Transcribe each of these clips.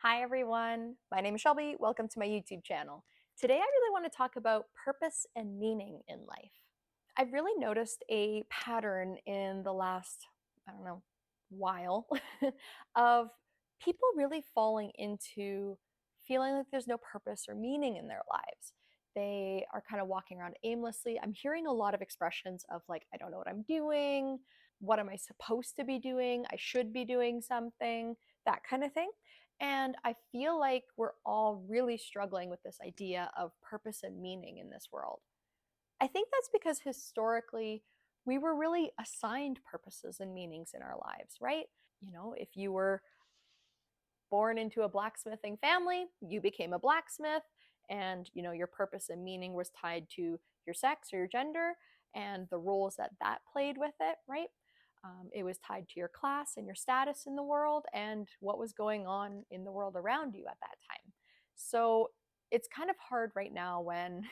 Hi everyone, my name is Shelby. Welcome to my YouTube channel. Today I really want to talk about purpose and meaning in life. I've really noticed a pattern in the last, while of people really falling into feeling like there's no purpose or meaning in their lives. They are kind of walking around aimlessly. I'm hearing a lot of expressions of like, I don't know what I'm doing. What am I supposed to be doing? I should be doing something, that kind of thing. And I feel like we're all really struggling with this idea of purpose and meaning in this world. I think that's because historically we were really assigned purposes and meanings in our lives, right? If you were born into a blacksmithing family, you became a blacksmith, and your purpose and meaning was tied to your sex or your gender and the roles that played with it, right? It was tied to your class and your status in the world and what was going on in the world around you at that time. So it's kind of hard right now when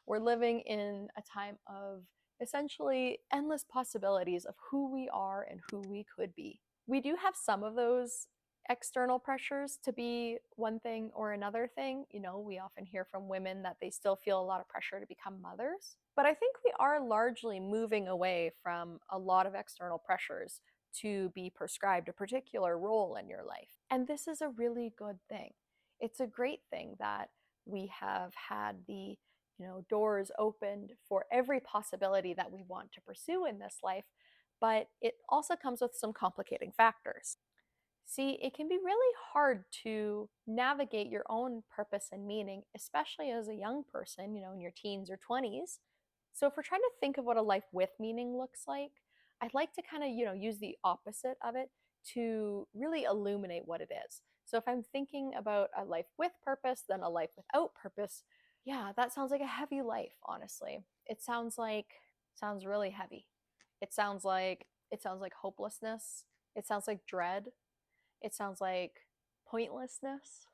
we're living in a time of essentially endless possibilities of who we are and who we could be. We do have some of those external pressures to be one thing or another thing. We often hear from women that they still feel a lot of pressure to become mothers. But I think we are largely moving away from a lot of external pressures to be prescribed a particular role in your life. And this is a really good thing. It's a great thing that we have had the doors opened for every possibility that we want to pursue in this life, but it also comes with some complicating factors. See, it can be really hard to navigate your own purpose and meaning, especially as a young person, in your teens or 20s. So if we're trying to think of what a life with meaning looks like, I'd like to kind of, use the opposite of it to really illuminate what it is. So if I'm thinking about a life with purpose, then a life without purpose, yeah, that sounds like a heavy life, honestly. It sounds really heavy. It sounds like hopelessness. It sounds like dread. It sounds like pointlessness.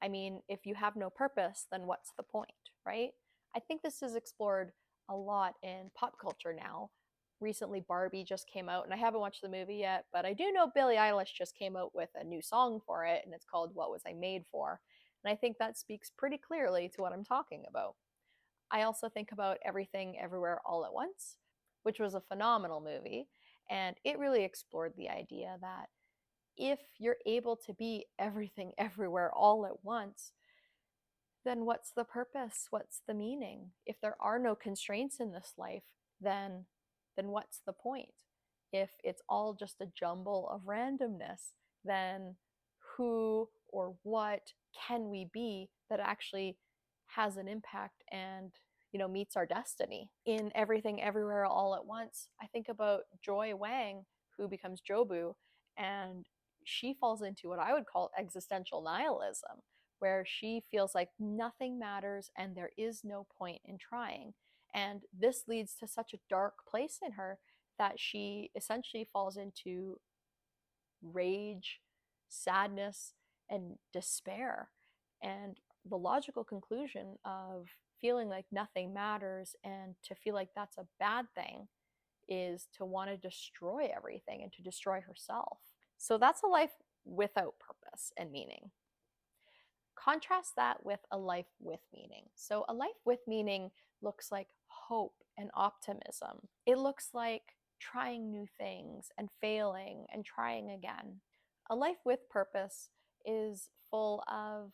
I mean, if you have no purpose, then what's the point, right? I think this is explored a lot in pop culture now. Recently, Barbie just came out, and I haven't watched the movie yet, but I do know Billie Eilish just came out with a new song for it, and it's called What Was I Made For? And I think that speaks pretty clearly to what I'm talking about. I also think about Everything Everywhere All at Once, which was a phenomenal movie, and it really explored the idea that if you're able to be everything everywhere all at once, then what's the purpose? What's the meaning? If there are no constraints in this life, then what's the point? If it's all just a jumble of randomness, then who or what can we be that actually has an impact and meets our destiny? In Everything Everywhere All at Once, I think about Joy Wang, who becomes Jobu, and she falls into what I would call existential nihilism, where she feels like nothing matters and there is no point in trying. And this leads to such a dark place in her that she essentially falls into rage, sadness, and despair. And the logical conclusion of feeling like nothing matters and to feel like that's a bad thing is to want to destroy everything and to destroy herself. So that's a life without purpose and meaning. Contrast that with a life with meaning. So a life with meaning looks like hope and optimism. It looks like trying new things and failing and trying again. A life with purpose is full of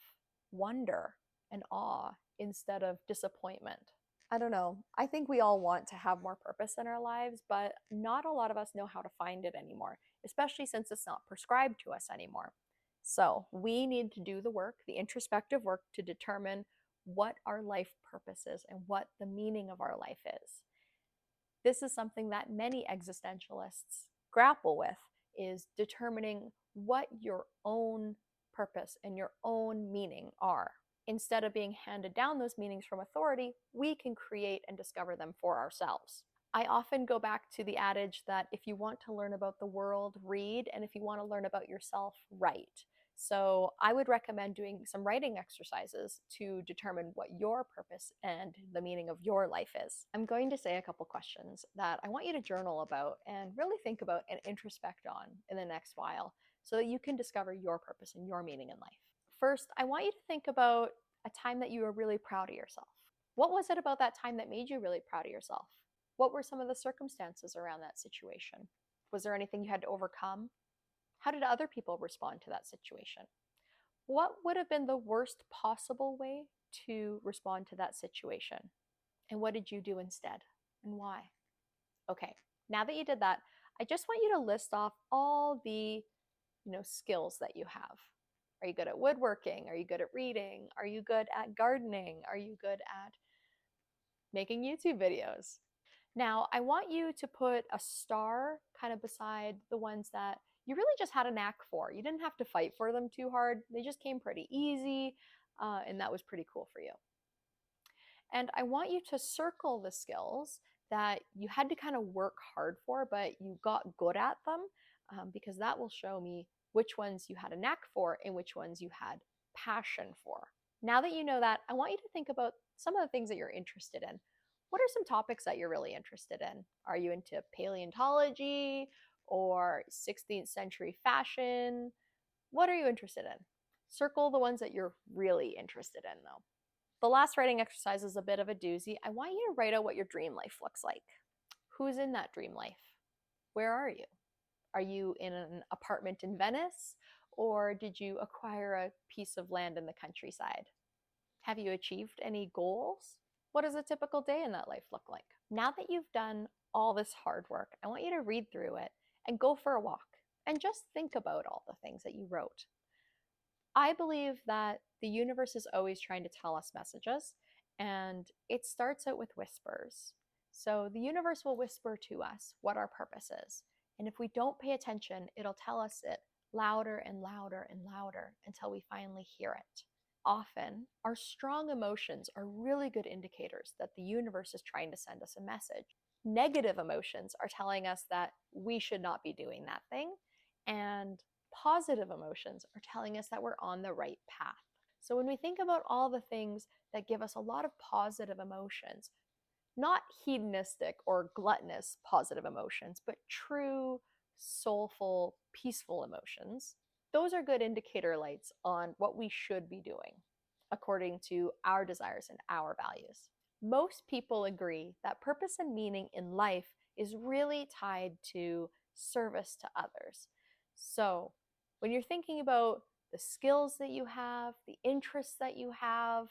wonder and awe instead of disappointment. I don't know. I think we all want to have more purpose in our lives, but not a lot of us know how to find it anymore, especially since it's not prescribed to us anymore. So we need to do the work, the introspective work, to determine what our life purpose is and what the meaning of our life is. This is something that many existentialists grapple with, is determining what your own purpose and your own meaning are. Instead of being handed down those meanings from authority, we can create and discover them for ourselves. I often go back to the adage that if you want to learn about the world, read, and if you want to learn about yourself, write. So I would recommend doing some writing exercises to determine what your purpose and the meaning of your life is. I'm going to say a couple questions that I want you to journal about and really think about and introspect on in the next while so that you can discover your purpose and your meaning in life. First, I want you to think about a time that you were really proud of yourself. What was it about that time that made you really proud of yourself? What were some of the circumstances around that situation? Was there anything you had to overcome? How did other people respond to that situation? What would have been the worst possible way to respond to that situation? And what did you do instead? And why? Okay, now that you did that, I just want you to list off all the, skills that you have. Are you good at woodworking? Are you good at reading? Are you good at gardening? Are you good at making YouTube videos? Now, I want you to put a star kind of beside the ones that you really just had a knack for. You didn't have to fight for them too hard. They just came pretty easy, and that was pretty cool for you. And I want you to circle the skills that you had to kind of work hard for, but you got good at them, because that will show me which ones you had a knack for and which ones you had passion for. Now that you know that, I want you to think about some of the things that you're interested in. What are some topics that you're really interested in? Are you into paleontology or 16th century fashion? What are you interested in? Circle the ones that you're really interested in, though. The last writing exercise is a bit of a doozy. I want you to write out what your dream life looks like. Who's in that dream life? Where are you? Are you in an apartment in Venice, or did you acquire a piece of land in the countryside? Have you achieved any goals? What does a typical day in that life look like? Now that you've done all this hard work, I want you to read through it and go for a walk and just think about all the things that you wrote. I believe that the universe is always trying to tell us messages, and it starts out with whispers. So the universe will whisper to us what our purpose is. And if we don't pay attention, it'll tell us it louder and louder and louder until we finally hear it. Often, our strong emotions are really good indicators that the universe is trying to send us a message. Negative emotions are telling us that we should not be doing that thing, and positive emotions are telling us that we're on the right path. So when we think about all the things that give us a lot of positive emotions, not hedonistic or gluttonous positive emotions, but true, soulful, peaceful emotions, those are good indicator lights on what we should be doing according to our desires and our values. Most people agree that purpose and meaning in life is really tied to service to others. So when you're thinking about the skills that you have, the interests that you have,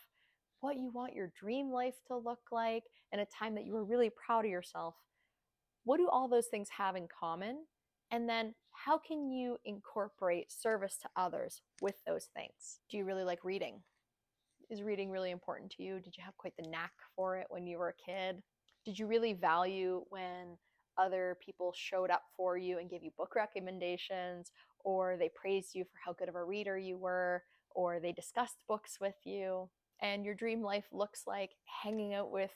what you want your dream life to look like, and a time that you were really proud of yourself, what do all those things have in common? And then how can you incorporate service to others with those things? Do you really like reading? Is reading really important to you? Did you have quite the knack for it when you were a kid? Did you really value when other people showed up for you and gave you book recommendations, or they praised you for how good of a reader you were, or they discussed books with you? And your dream life looks like hanging out with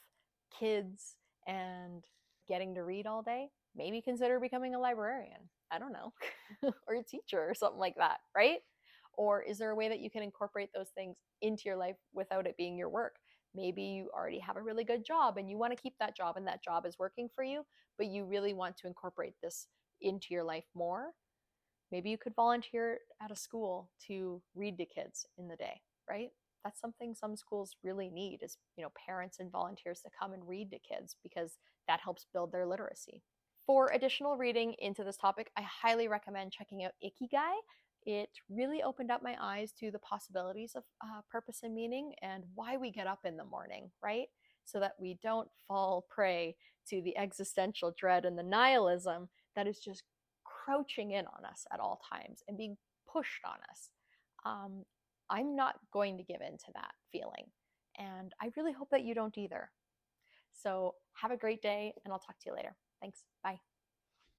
kids and getting to read all day? Maybe consider becoming a librarian. I don't know. Or a teacher or something like that, right? Or is there a way that you can incorporate those things into your life without it being your work? Maybe you already have a really good job and you want to keep that job and that job is working for you, but you really want to incorporate this into your life more. Maybe you could volunteer at a school to read to kids in the day, right? That's something some schools really need is, parents and volunteers to come and read to kids because that helps build their literacy. For additional reading into this topic, I highly recommend checking out Ikigai. It really opened up my eyes to the possibilities of purpose and meaning and why we get up in the morning, right? So that we don't fall prey to the existential dread and the nihilism that is just crouching in on us at all times and being pushed on us. I'm not going to give in to that feeling. And I really hope that you don't either. So have a great day, and I'll talk to you later. Thanks. Bye.